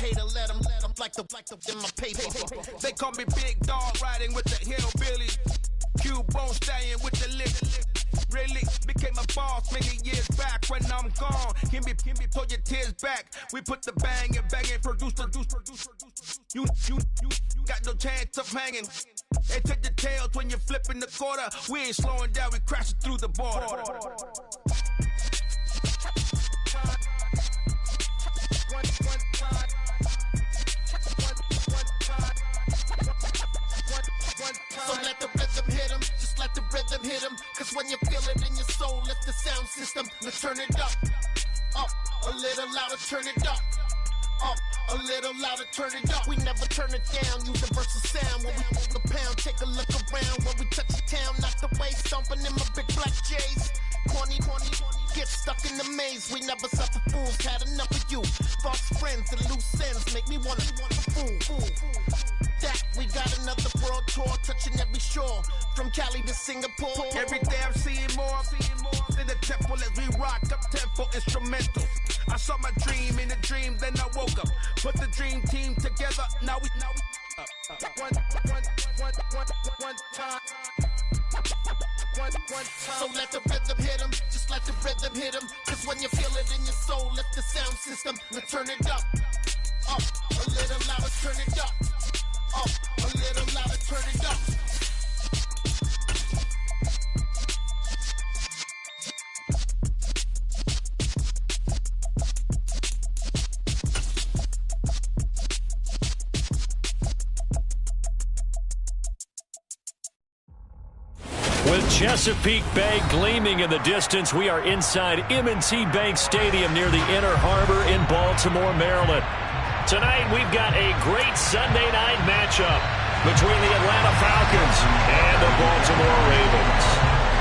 hater, let them like the in my paper. They call me Big Dog, riding with the hillbillies. Q-Bone stallion with the lick. Really became a boss many years back. When I'm gone, give me pull your tears back. We put the bang and produce. You got no chance of hanging. They take the tails when you're flipping the quarter. We ain't slowing down, we crashing through the border. So let the rhythm hit him, just let the rhythm hit him. Cause when you feel it in your soul, lift the sound system. Let's turn it up a little louder, turn it up a little louder, turn it up. We never turn it down, universal sound. When we move the pound, take a look around. When we touch the town, knock the way, stomping in my big black J's. Corny, get stuck in the maze. We never suffer fools, had enough of you. False friends and loose ends make me wanna fool. That we got another world tour, touching every shore, from Cali to Singapore. Every day I'm seeing more in the temple as we rock up tempo instrumentals. I saw my dream in a dream, then I woke up. Put the dream team together, now we one time. So let the rhythm hit him, just let the rhythm hit him. Cause when you feel it in your soul, lift the sound system. Let's turn it up a little louder, turn it up a little louder, turn it up. With Chesapeake Bay gleaming in the distance, we are inside M&T Bank Stadium near the Inner Harbor in Baltimore, Maryland. Tonight, we've got a great Sunday night matchup between the Atlanta Falcons and the Baltimore Ravens.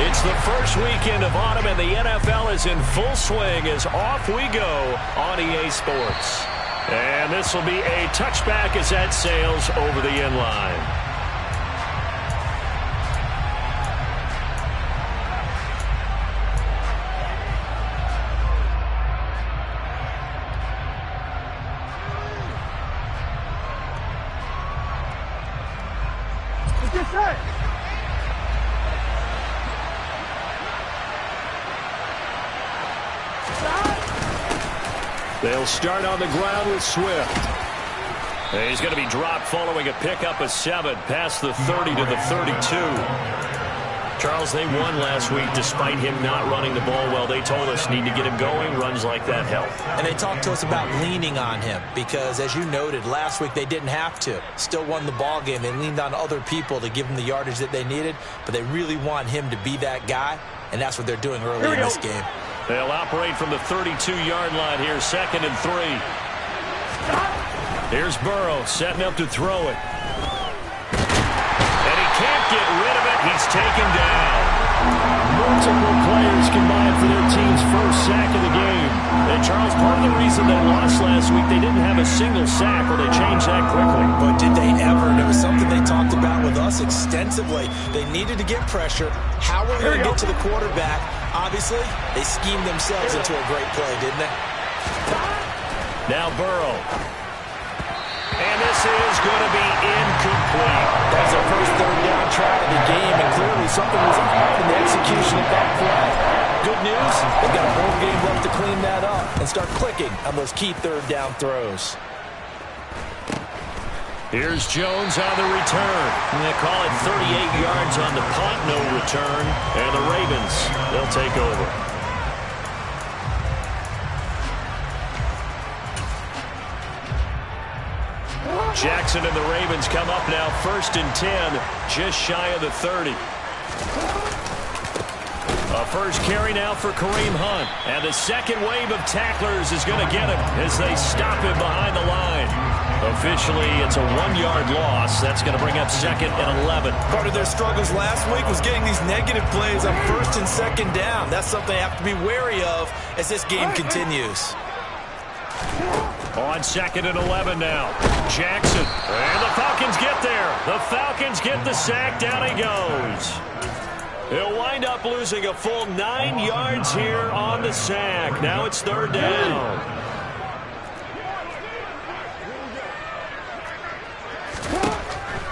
It's the first weekend of autumn, and the NFL is in full swing as off we go on EA Sports. And this will be a touchback as that sails over the end line. They'll start on the ground with Swift. He's going to be dropped following a pickup of 7 past the 30 to the 32. Charles, they won last week despite him not running the ball well. They told us need to get him going. Runs like that help. And they talked to us about leaning on him because, as you noted, last week they didn't have to. Still won the ball game. They leaned on other people to give them the yardage that they needed, but they really want him to be that guy, and that's what they're doing early in this game. They'll operate from the 32-yard line here, 2nd and 3. Here's Burrow setting up to throw it. And he can't get rid of it. He's taken down. Multiple players combined for their team's first sack of the game. And Charles, part of the reason they lost last week, they didn't have a single sack, or they changed that quickly. But did they ever? And it was something they talked about with us extensively. They needed to get pressure. How were they going to get to the quarterback? Obviously, they schemed themselves into a great play, didn't they? Now Burrow. And this is going to be incomplete. That's their first third down try of the game, and clearly something was off in the execution of that play. Good news, they've got a whole game left to clean that up and start clicking on those key third down throws. Here's Jones on the return. And they call it 38 yards on the punt, no return. And the Ravens, they'll take over. Jackson and the Ravens come up now 1st and 10, just shy of the 30. A first carry now for Kareem Hunt. And the second wave of tacklers is going to get him as they stop him behind the line. Officially, it's a 1-yard loss. That's going to bring up 2nd and 11. Part of their struggles last week was getting these negative plays on 1st and 2nd down. That's something they have to be wary of as this game continues. On 2nd and 11 now. Jackson. And the Falcons get there. The Falcons get the sack. Down he goes. He'll wind up losing a full 9 yards here on the sack. Now it's 3rd down.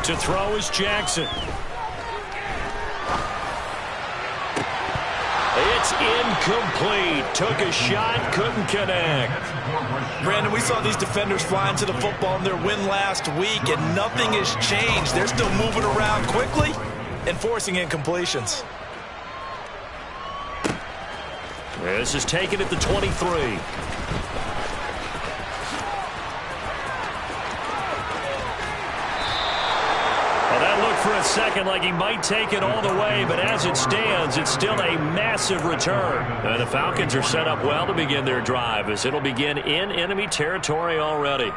To throw is Jackson. It's incomplete. Took a shot, couldn't connect. Brandon, we saw these defenders fly into the football in their win last week, and nothing has changed. They're still moving around quickly and forcing incompletions. This is taken at the 23. For a second like he might take it all the way, but as it stands, it's still a massive return. And the Falcons are set up well to begin their drive, as it'll begin in enemy territory already.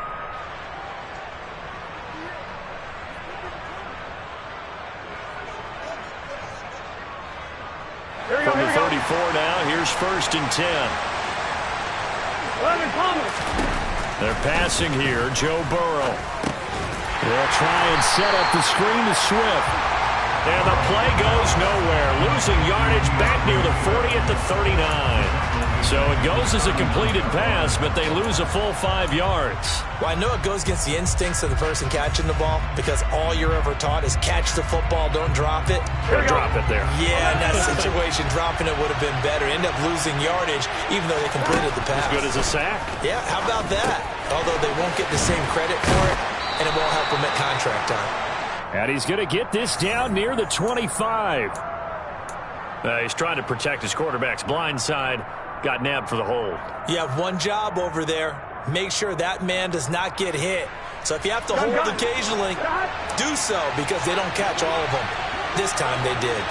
From the 34 now, here's 1st and 10. They're passing here, Joe Burrow. They'll try and set up the screen to Swift. And the play goes nowhere. Losing yardage back near the 40 at the 39. So it goes as a completed pass, but they lose a full 5 yards. Well, I know it goes against the instincts of the person catching the ball, because all you're ever taught is catch the football, don't drop it. Drop it there. Yeah, in that situation, dropping it would have been better. End up losing yardage, even though they completed the pass. As good as a sack. Yeah, how about that? Although they won't get the same credit for it, and it won't help him at contract time. And he's going to get this down near the 25. He's trying to protect his quarterback's blind side. Got nabbed for the hold. You have one job over there. Make sure that man does not get hit. So if you have to hold occasionally, do so, because they don't catch all of them. This time they did.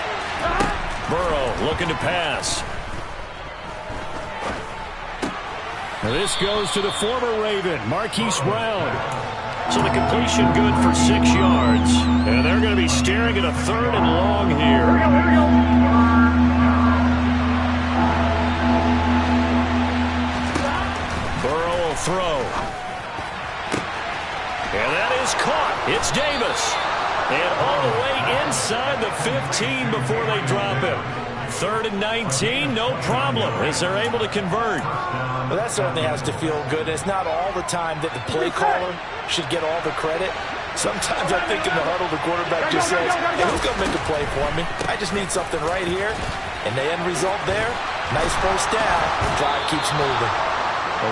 Burrow looking to pass. This goes to the former Raven, Marquise Brown. So the completion good for 6 yards. And they're going to be staring at a 3rd and long here. Burrow will throw. And that is caught. It's Davis. And all the way inside the 15 before they drop him. 3rd and 19, no problem, as they're able to convert. Well, that certainly has to feel good. It's not all the time that the play caller should get all the credit. Sometimes I think in the huddle, the quarterback just says, hey, who's going to make a play for me? I just need something right here. And the end result there, nice 1st down. The drive keeps moving.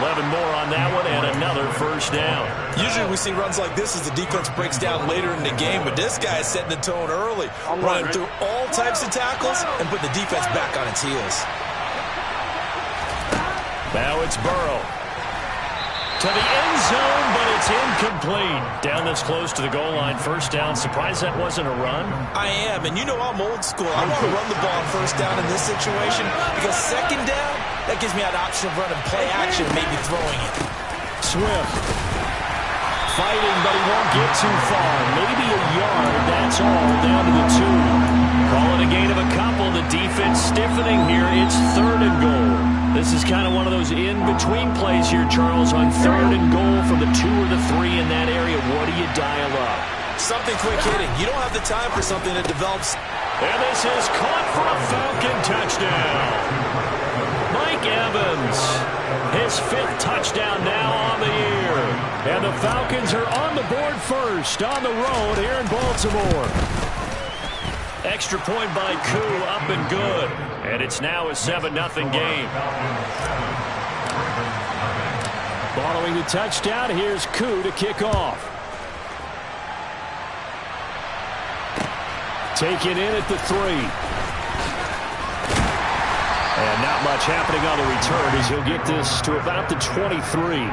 11 more on that one, and another 1st down. Usually we see runs like this as the defense breaks down later in the game, but this guy is setting the tone early, running through all types of tackles and putting the defense back on its heels. Now it's Burrow. To the end zone, but it's incomplete. Down this close to the goal line, 1st down. Surprised that wasn't a run? I am, and you know I'm old school. I want to run the ball on 1st down in this situation, because 2nd down, that gives me that option of running play action, maybe throwing it. Swift. Fighting, but he won't get too far. Maybe a yard, that's all, down to the 2. Call it a gain of a couple. The defense stiffening here. It's 3rd and goal. This is kind of one of those in-between plays here, Charles, on 3rd and goal from the 2 or the 3 in that area. What do you dial up? Something quick hitting. You don't have the time for something that develops. And this is caught for a Falcon touchdown. Mike Evans, his 5th touchdown now on the year. And the Falcons are on the board first on the road here in Baltimore. Extra point by Koo, up and good. And it's now a 7-0 game. Following the touchdown, here's Koo to kick off. Taken in at the 3. And not much happening on the return as he'll get this to about the 23.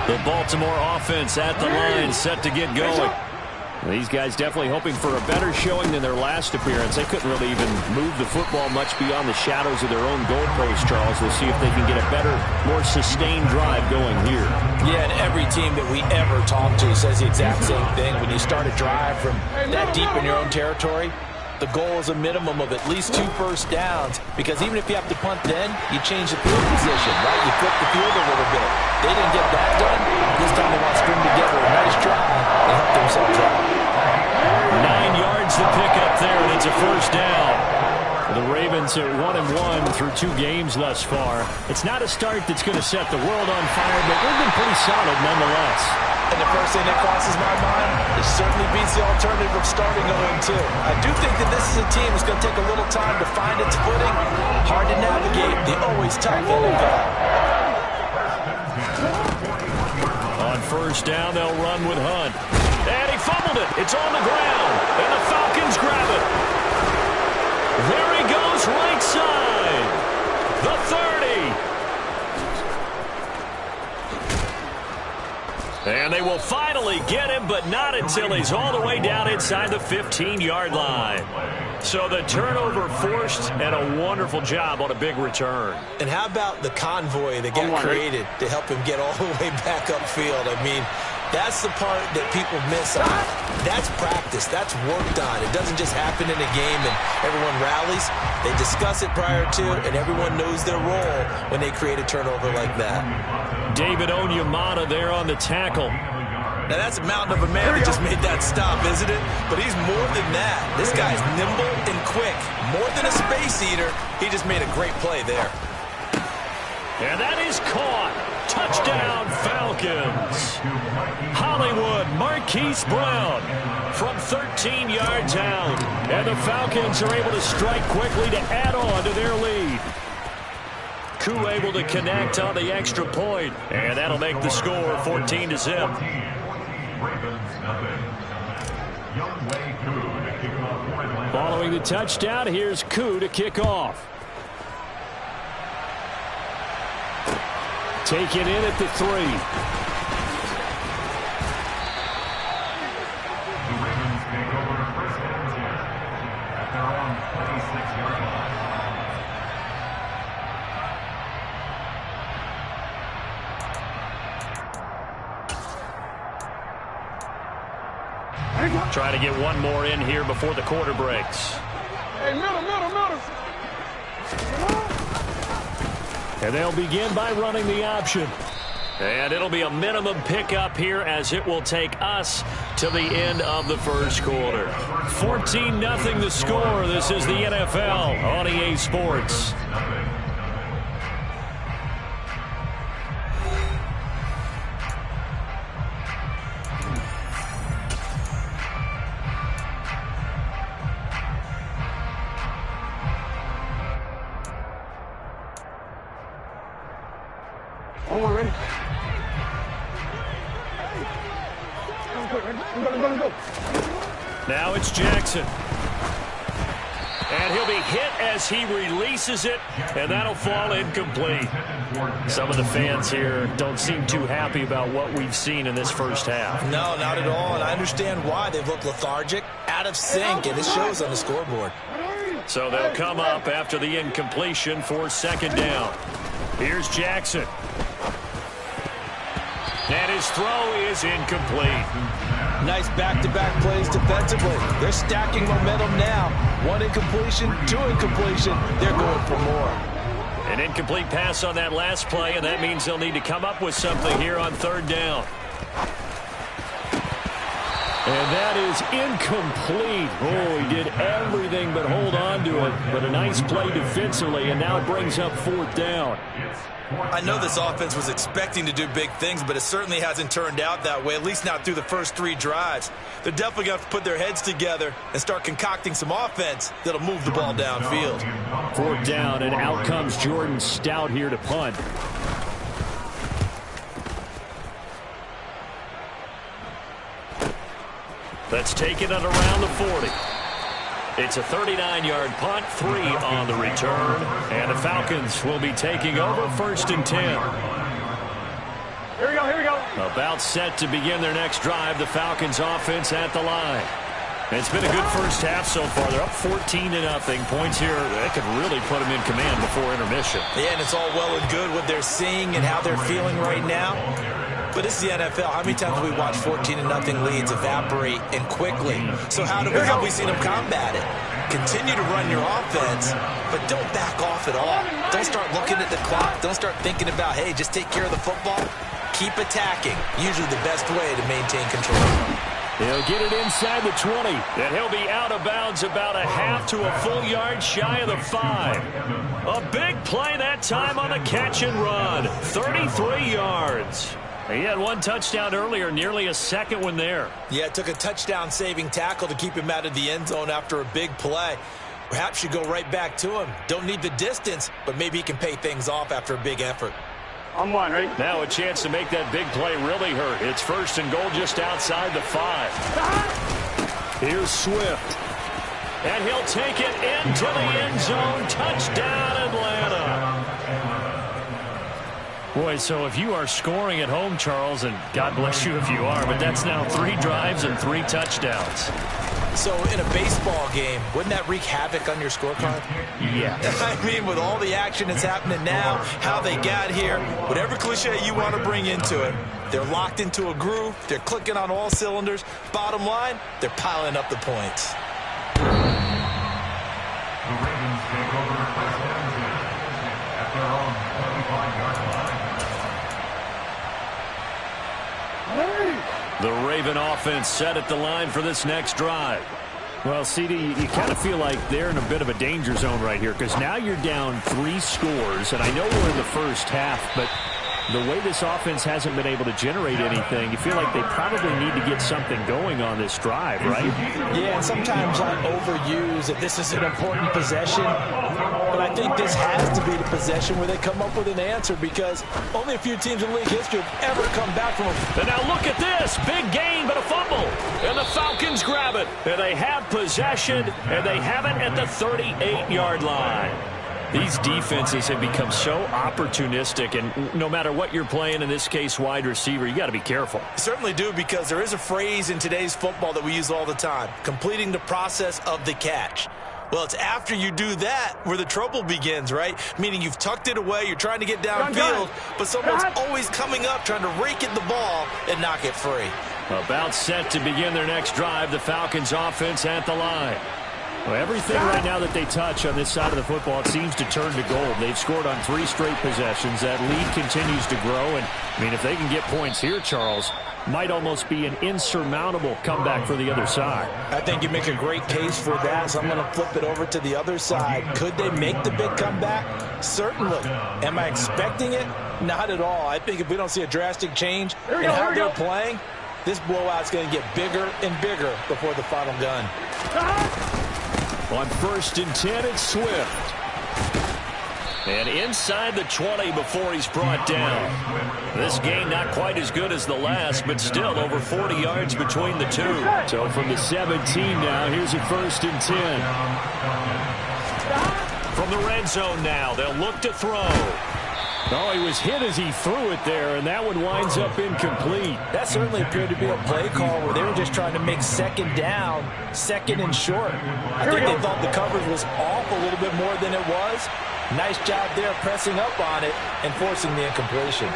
The Baltimore offense at the line, set to get going. These guys definitely hoping for a better showing than their last appearance. They couldn't really even move the football much beyond the shadows of their own goalpost, Charles. We'll see if they can get a better, more sustained drive going here. Yeah, and every team that we ever talk to says the exact same thing. When you start a drive from that deep in your own territory, the goal is a minimum of at least 2 first downs, because even if you have to punt then, you change the field position, right? You flip the field a little bit. They didn't get that done. This time they want to string together a nice drive first down. The Ravens are 1-1 through 2 games thus far. It's not a start that's going to set the world on fire, but they've been pretty solid nonetheless. And the first thing that crosses my mind, it certainly beats the alternative of starting 0-2. I do think that this is a team that's going to take a little time to find its footing. Hard to navigate the always tough NFL. On first down, they'll run with Hunt. And he fumbled it. It's on the ground. And the Falcons grab it. There he goes, right side. The 30. And they will finally get him, but not until he's all the way down inside the 15-yard line. So the turnover forced, and a wonderful job on a big return. And how about the convoy that got created to help him get all the way back upfield? I mean, that's the part that people miss on. That's practice. That's worked on. It doesn't just happen in a game and everyone rallies. They discuss it prior to, and everyone knows their role when they create a turnover like that. David Onyemata there on the tackle. Now, that's a mountain of a man that just made that stop, isn't it? But he's more than that. This guy's nimble and quick. More than a space eater, he just made a great play there. And that is caught. Touchdown, Falcons. Hollywood, Marquise Brown from 13 yards out. And the Falcons are able to strike quickly to add on to their lead. Koo able to connect on the extra point. And that'll make the score 14-0. Following the touchdown, here's Koo to kick off. Taken in at the 3. Try to get one more in here before the quarter breaks. Hey, middle. And they'll begin by running the option. And it'll be a minimum pickup here as it will take us to the end of the first quarter. 14-0 the score. This is the NFL on EA Sports. Ready? Go. Now it's Jackson. And he'll be hit as he releases it, and that'll fall incomplete. Some of the fans here don't seem too happy about what we've seen in this first half. No, not at all, and I understand why. They've looked lethargic, out of sync, and it shows on the scoreboard. So they'll come up after the incompletion for second down. Here's Jackson. And his throw is incomplete. Nice back-to-back plays defensively. They're stacking momentum now. 1 incompletion, 2 incompletion. They're going for more. An incomplete pass on that last play, and that means they'll need to come up with something here on third down. And that is incomplete. Oh, he did everything but hold on to it. But a nice play defensively, and now it brings up fourth down. I know this offense was expecting to do big things, but it certainly hasn't turned out that way, at least not through the first 3 drives. They're definitely going to have to put their heads together and start concocting some offense that'll move the ball downfield. Fourth down, and out comes Jordan Stout here to punt. That's taken at around the 40. It's a 39-yard punt, 3 on the return, and the Falcons will be taking over first and 10. Here we go. About set to begin their next drive, the Falcons offense at the line. And it's been a good first half so far. They're up 14-0. Points here, that could really put them in command before intermission. Yeah, and it's all well and good what they're seeing and how they're feeling right now. But this is the NFL. How many times have we watched 14-0 leads evaporate and quickly? So how have we seen them combat it? Continue to run your offense, but don't back off at all. Don't start looking at the clock. Don't start thinking about, hey, just take care of the football. Keep attacking. Usually the best way to maintain control. He'll get it inside the 20, and he'll be out of bounds about a half to a full yard shy of the 5. A big play that time on the catch and run. 33 yards. He had one touchdown earlier, nearly a second one there. Yeah, it took a touchdown-saving tackle to keep him out of the end zone after a big play. Perhaps you go right back to him. Don't need the distance, but maybe he can pay things off after a big effort. I'm one, ready? Now a chance to make that big play really hurt. It's first and goal just outside the 5. Here's Swift. And he'll take it into the end zone. Touchdown, Atlanta. Boy, so if you are scoring at home, Charles, and God bless you if you are, but that's now 3 drives and 3 touchdowns. So in a baseball game, wouldn't that wreak havoc on your scorecard? Yeah. I mean, with all the action that's happening now, how they got here, whatever cliche you want to bring into it, they're locked into a groove, they're clicking on all cylinders. Bottom line, they're piling up the points. The Ravens take over first and 10 at their own 25-yard line. The Raven offense set at the line for this next drive. Well, CD, you kind of feel like they're in a bit of a danger zone right here because now you're down 3 scores, and I know we're in the first half, but the way this offense hasn't been able to generate anything, you feel like they probably need to get something going on this drive, right? Yeah, and sometimes I overuse that this is an important possession, but I think this has to be the possession where they come up with an answer because only a few teams in league history have ever come back from a... And now look at this. Big gain, but a fumble. And the Falcons grab it. And they have possession, and they have it at the 38-yard line. These defenses have become so opportunistic, and no matter what you're playing, in this case wide receiver, you got to be careful. Certainly do, because there is a phrase in today's football that we use all the time, completing the process of the catch. Well, it's after you do that where the trouble begins, right? Meaning you've tucked it away, you're trying to get downfield, but someone's always coming up trying to rake at the ball and knock it free. About set to begin their next drive, the Falcons offense at the line. Well, everything right now that they touch on this side of the football, it seems to turn to gold. They've scored on 3 straight possessions. That lead continues to grow. And, I mean, if they can get points here, Charles, might almost be an insurmountable comeback for the other side. I think you make a great case for that, so I'm going to flip it over to the other side. Could they make the big comeback? Certainly. Am I expecting it? Not at all. I think if we don't see a drastic change in how they're playing, this blowout's going to get bigger and bigger before the final gun. On first and 10, it's Swift. And inside the 20 before he's brought down. This gain not quite as good as the last, but still over 40 yards between the two. So from the 17 now, here's a first and 10. From the red zone now, they'll look to throw. Oh, he was hit as he threw it there, and that one winds up incomplete. That certainly appeared to be a play call where they were just trying to make second down, second and short. I think they thought the coverage was off a little bit more than it was. Nice job there pressing up on it and forcing the incompletion.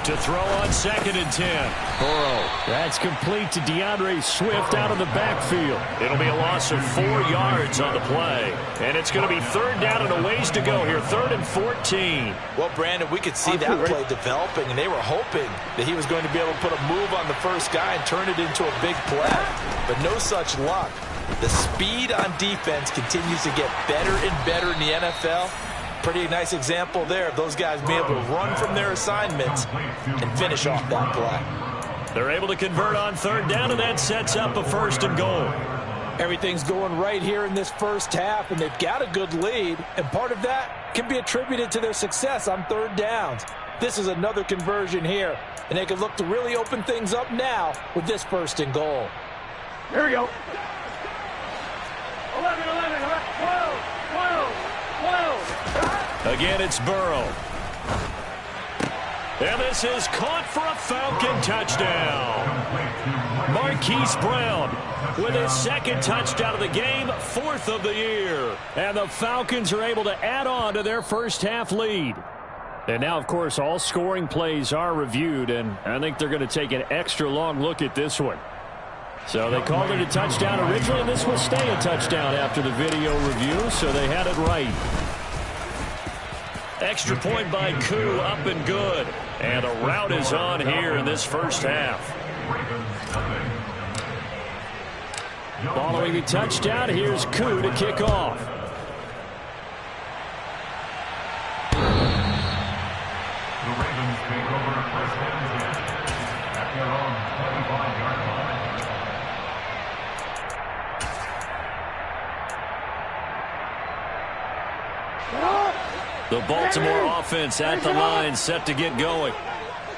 To throw on second and 10. Burrow. That's complete to DeAndre Swift out of the backfield. It'll be a loss of 4 yards on the play. And it's going to be third down and a ways to go here. 3rd and 14. Well, Brandon, we could see that play developing, and they were hoping that he was going to be able to put a move on the first guy and turn it into a big play. But no such luck. The speed on defense continues to get better and better in the NFL. Pretty nice example there of those guys being able to run from their assignments and finish off that play. They're able to convert on third down, and that sets up a first and goal. Everything's going right here in this first half, and they've got a good lead, and part of that can be attributed to their success on third downs. This is another conversion here, and they can look to really open things up now with this first and goal. Here we go. 11, 12, 12. Again, it's Burrow. And this is caught for a Falcon touchdown. Marquise Brown with his 2nd touchdown of the game, 4th of the year. And the Falcons are able to add on to their first half lead. And now, of course, all scoring plays are reviewed, and I think they're going to take an extra long look at this one. So they called it a touchdown originally, and this will stay a touchdown after the video review, so they had it right. Extra point by Koo, up and good. And a rout is on here in this first half. Following the touchdown, here's Koo to kick off. The Ravens take over first and 10 at their own 25-yard line. The Baltimore offense at the line, set to get going.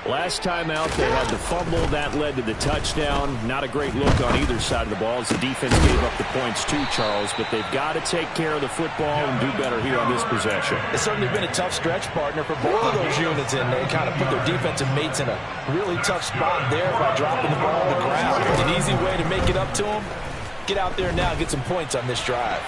Last time out, they had the fumble. That led to the touchdown. Not a great look on either side of the ball as the defense gave up the points too, Charles. But they've got to take care of the football and do better here on this possession. It's certainly been a tough stretch, partner, for both of those units in there. Kind of put their defensive mates in a really tough spot there by dropping the ball on the ground. An easy way to make it up to them. Get out there now and get some points on this drive.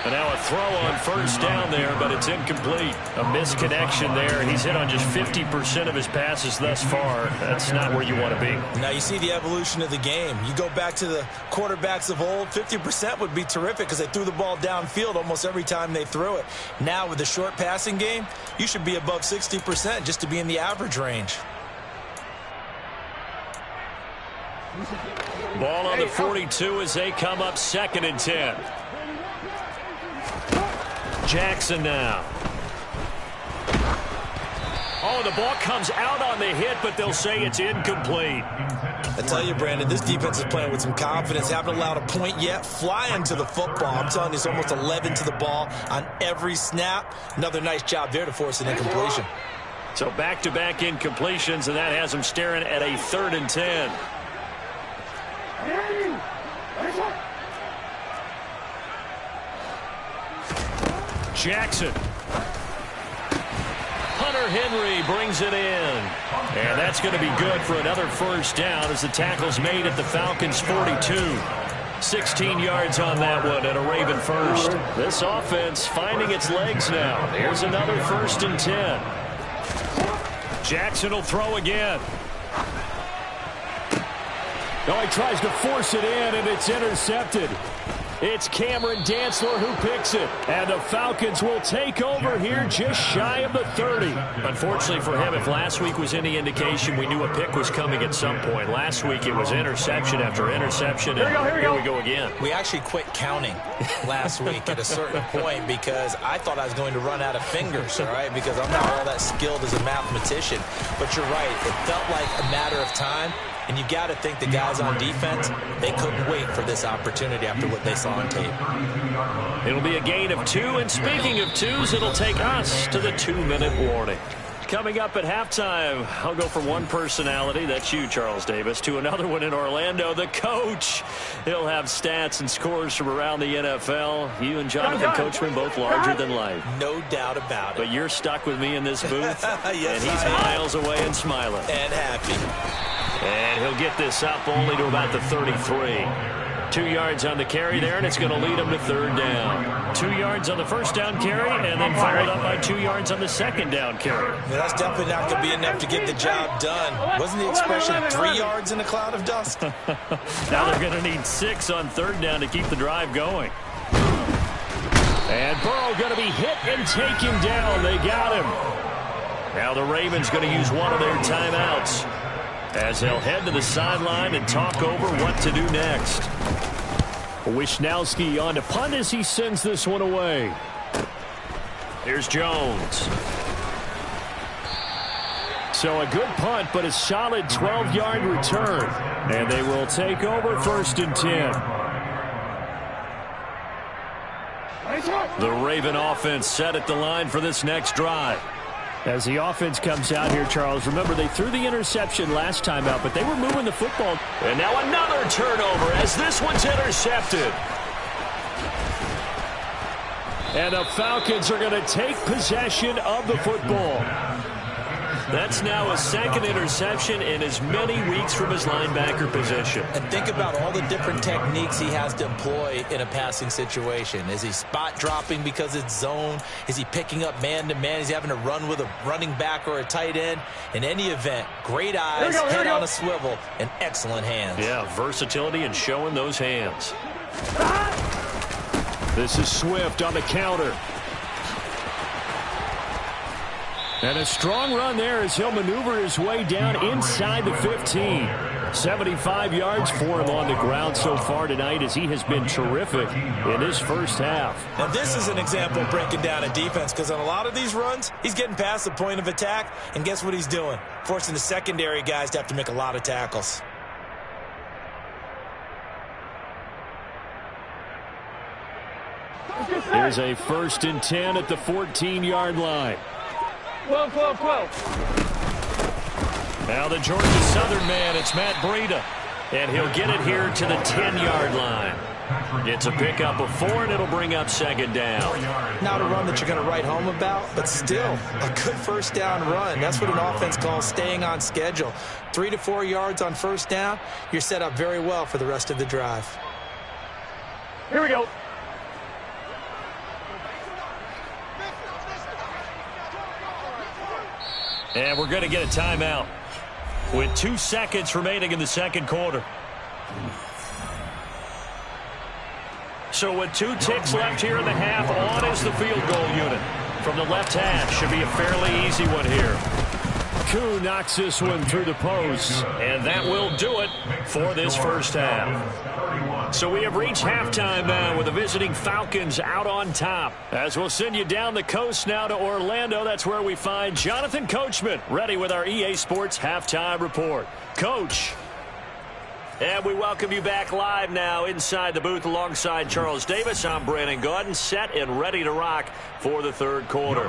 And now a throw on first down there, but it's incomplete. A misconnection there. He's hit on just 50% of his passes thus far. That's not where you want to be. Now you see the evolution of the game. You go back to the quarterbacks of old, 50% would be terrific because they threw the ball downfield almost every time they threw it. Now with the short passing game, you should be above 60% just to be in the average range. Ball on the 42 as they come up 2nd and 10. Jackson now. Oh, the ball comes out on the hit, but they'll say it's incomplete. I tell you, Brandon, this defense is playing with some confidence. Haven't allowed a point yet. Flying to the football. I'm telling you, it's almost 11 to the ball on every snap. Another nice job there to force an incompletion. So back-to-back incompletions, and that has them staring at a 3rd and 10. Jackson. Hunter Henry brings it in. And that's going to be good for another first down as the tackle's made at the Falcons' 42. 16 yards on that one and a Raven first. This offense finding its legs now. Here's another 1st and 10. Jackson will throw again. No, he tries to force it in, and it's intercepted. It's Cameron Dantzler who picks it. And the Falcons will take over here just shy of the 30. Unfortunately for him, if last week was any indication, we knew a pick was coming at some point. Last week it was interception after interception, and here we go again. We actually quit counting last week at a certain point because I thought I was going to run out of fingers, all right, because I'm not all that skilled as a mathematician. But you're right. It felt like a matter of time. And you got to think the guys on defense, they couldn't wait for this opportunity after what they saw on tape. It'll be a gain of 2, and speaking of 2s, it'll take us to the 2-minute warning. Coming up at halftime, I'll go from one personality, that's you, Charles Davis, to another one in Orlando, the coach. He'll have stats and scores from around the NFL. You and Jonathan Coachman both larger than life. No doubt about it. But you're stuck with me in this booth, yes, and he's miles away and smiling. And happy. And he'll get this up only to about the 33. 2 yards on the carry there, and it's going to lead him to 3rd down. 2 yards on the first down carry, and then followed up by 2 yards on the 2nd down carry. Yeah, that's definitely not going to be enough to get the job done. Wasn't the expression 3 yards in a cloud of dust? Now they're going to need 6 on 3rd down to keep the drive going. And Burrow going to be hit and taken down. They got him. Now the Ravens going to use one of their timeouts as they'll head to the sideline and talk over what to do next. Wishnowski on to punt as he sends this one away. Here's Jones. So a good punt, but a solid 12-yard return. And they will take over 1st and 10. The Raven offense set at the line for this next drive. As the offense comes out here, Charles, remember they threw the interception last time out, but they were moving the football. And now another turnover as this one's intercepted. And the Falcons are going to take possession of the football. That's now his 2nd interception in as many weeks from his linebacker position. And think about all the different techniques he has to employ in a passing situation. Is he spot dropping because it's zone? Is he picking up man-to-man? Is he having to run with a running back or a tight end? In any event, great eyes, head on a swivel, and excellent hands. Yeah, versatility and showing those hands. This is Swift on the counter. And a strong run there as he'll maneuver his way down inside the 15. 75 yards for him on the ground so far tonight as he has been terrific in his first half. Now this is an example of breaking down a defense, because on a lot of these runs, he's getting past the point of attack, and guess what he's doing? Forcing the secondary guys to have to make a lot of tackles. Here's a 1st and 10 at the 14-yard line. 12. Now the Georgia Southern man, it's Matt Breida. And he'll get it here to the 10-yard line. It's a pickup of 4, and it'll bring up 2nd down. Not a run that you're going to write home about, but still a good first down run. That's what an offense calls staying on schedule. 3 to 4 yards on first down, you're set up very well for the rest of the drive. Here we go. And we're going to get a timeout with 2 seconds remaining in the second quarter. So with 2 ticks left here in the half, on is the field goal unit. From the left hash, should be a fairly easy one here. Koo knocks this one through the post, and that will do it for this first half. So we have reached halftime now with the visiting Falcons out on top. As we'll send you down the coast now to Orlando, that's where we find Jonathan Coachman ready with our EA Sports Halftime Report. Coach. And we welcome you back live now inside the booth alongside Charles Davis. I'm Brandon Gaudin, set and ready to rock for the third quarter.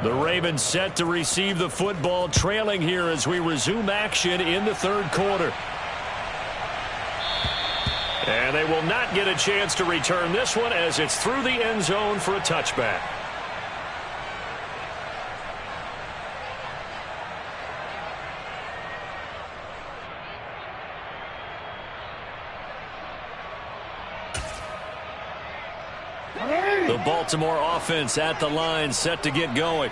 The Ravens set to receive the football, trailing here as we resume action in the third quarter. And they will not get a chance to return this one as it's through the end zone for a touchback. The Baltimore offense at the line, set to get going.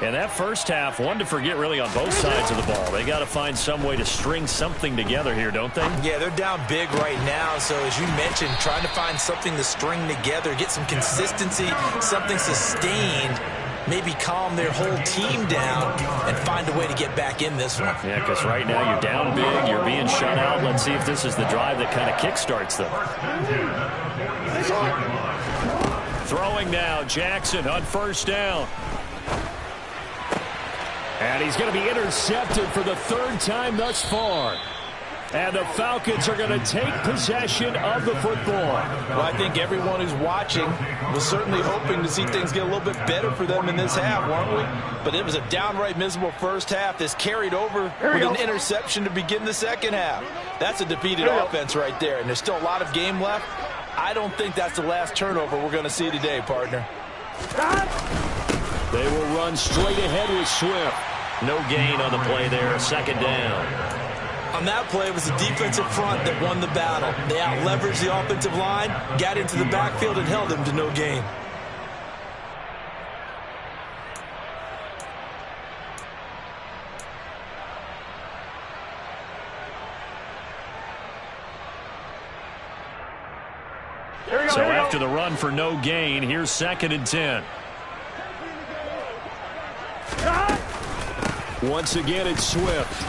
And that first half, one to forget really on both sides of the ball. They got to find some way to string something together here, don't they? Yeah, they're down big right now. So as you mentioned, trying to find something to string together, get some consistency, something sustained, maybe calm their whole team down and find a way to get back in this one. Yeah, because right now you're down big, you're being shut out. Let's see if this is the drive that kind of kickstarts them. Throwing now, Jackson on first down. And he's going to be intercepted for the 3rd time thus far. And the Falcons are going to take possession of the football. Well, I think everyone who's watching was certainly hoping to see things get a little bit better for them in this half, weren't we? But it was a downright miserable first half. This carried over with an interception to begin the second half. That's a defeated offense right there, and there's still a lot of game left. I don't think that's the last turnover we're going to see today, partner. They will run straight ahead with Swift. No gain on the play there, 2nd down. On that play, it was the defensive front that won the battle. They out-leveraged the offensive line, got into the backfield, and held them to no gain. So after the run for no gain, here's 2nd and 10. Once again, it's Swift.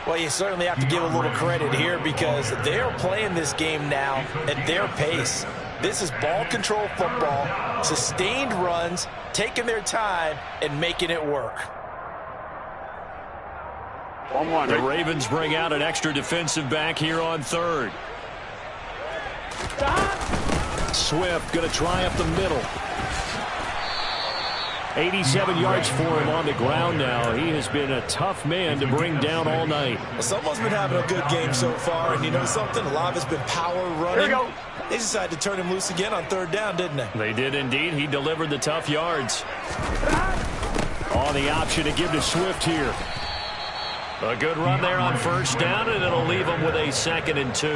Well, you certainly have to give a little credit here because they're playing this game now at their pace. This is ball control football, sustained runs, taking their time, and making it work. The Ravens bring out an extra defensive back here on 3rd. Swift going to try up the middle. 87 yards for him on the ground now. He has been a tough man to bring down all night. Well, someone's been having a good game so far, and you know something? A lot of it's been power running. They decided to turn him loose again on 3rd down, didn't they? They did indeed. He delivered the tough yards. On the option to give to Swift here. A good run there on first down, and it'll leave them with a 2nd and 2.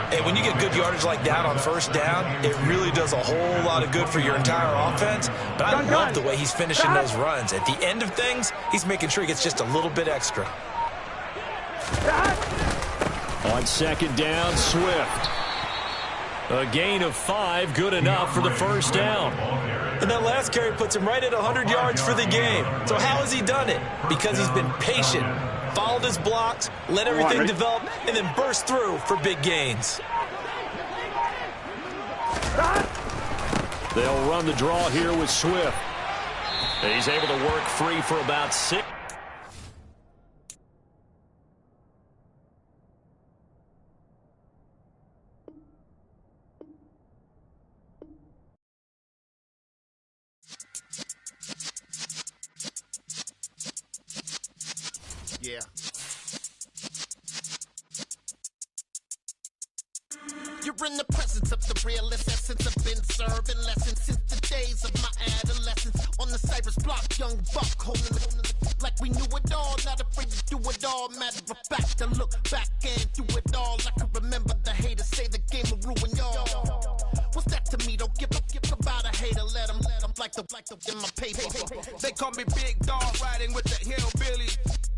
Hey, when you get good yardage like that on first down, it really does a whole lot of good for your entire offense. But I love the way he's finishing those runs. At the end of things, he's making sure he gets just a little bit extra. On 2nd down, Swift. A gain of 5, good enough for the first down. And that last carry puts him right at 100 yards for the game. So how has he done it? Because he's been patient, followed his blocks, let everything develop, and then burst through for big gains. They'll run the draw here with Swift. He's able to work free for about 6. Yeah. You're in the presence of the realest essence. I've been serving lessons since the days of my adolescence. On the Cypress block, young buck holding the like we knew it all. Not afraid to do it all. Matter of fact, to look back and do it all. I can remember the haters say the game will ruin y'all. What's that to me? Don't give about a hater. Let them like the in my paper. They call me Big Dog riding with the hill